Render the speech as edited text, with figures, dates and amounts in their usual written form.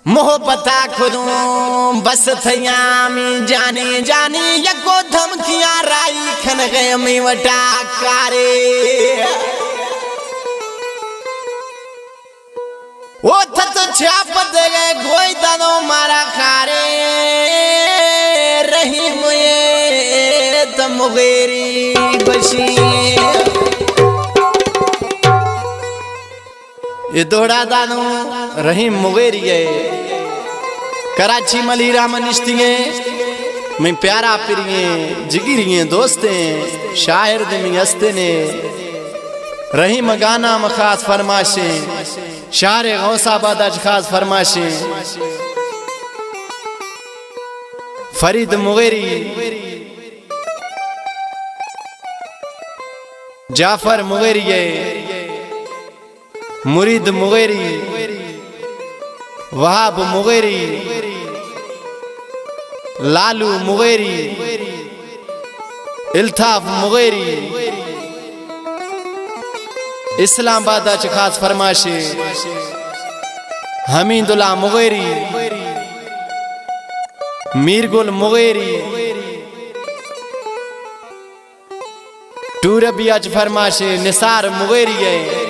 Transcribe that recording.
मोहब्बता खुदूं बस थयामी जानी जानी यको धमकियां राई खन गए मी वटा कारे वो थत छाप दे गए गोई दानो मारा खारे रही मुए तमुगेरी बशी ये दोड़ा दानो रहीम मुगेरिये कराची मलीरा मनिश्तिये मैं प्यारा पिरिये जिगिरिये दोस्ते शायर दे में हस्ते ने रहीम गाना में खास फरमाशे शारे गौसाबाद आज खास फरमाशे फरीद मुगेरी जाफर मुगेरिये मुरीद Mugeri Wahab Mugeri Lalu Mugeri Iltaf Mugeri Islamabad आज खास फरमाशे हमीदुल्लाह मुगेरी मीरगुल मुगेरी टूरबी आज फरमाशे निसार मुगेरी है